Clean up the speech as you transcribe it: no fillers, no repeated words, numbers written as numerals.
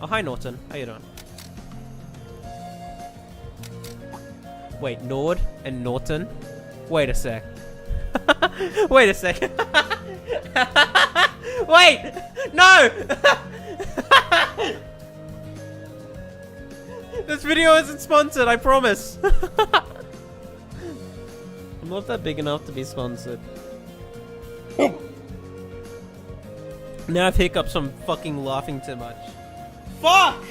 Oh, hi Norton. How you doing? Wait, Nord and Norton? Wait a sec. Wait a sec. Wait! No! This video isn't sponsored, I promise. I'm not that big enough to be sponsored. Now I have hiccups from fucking laughing too much. Fuck!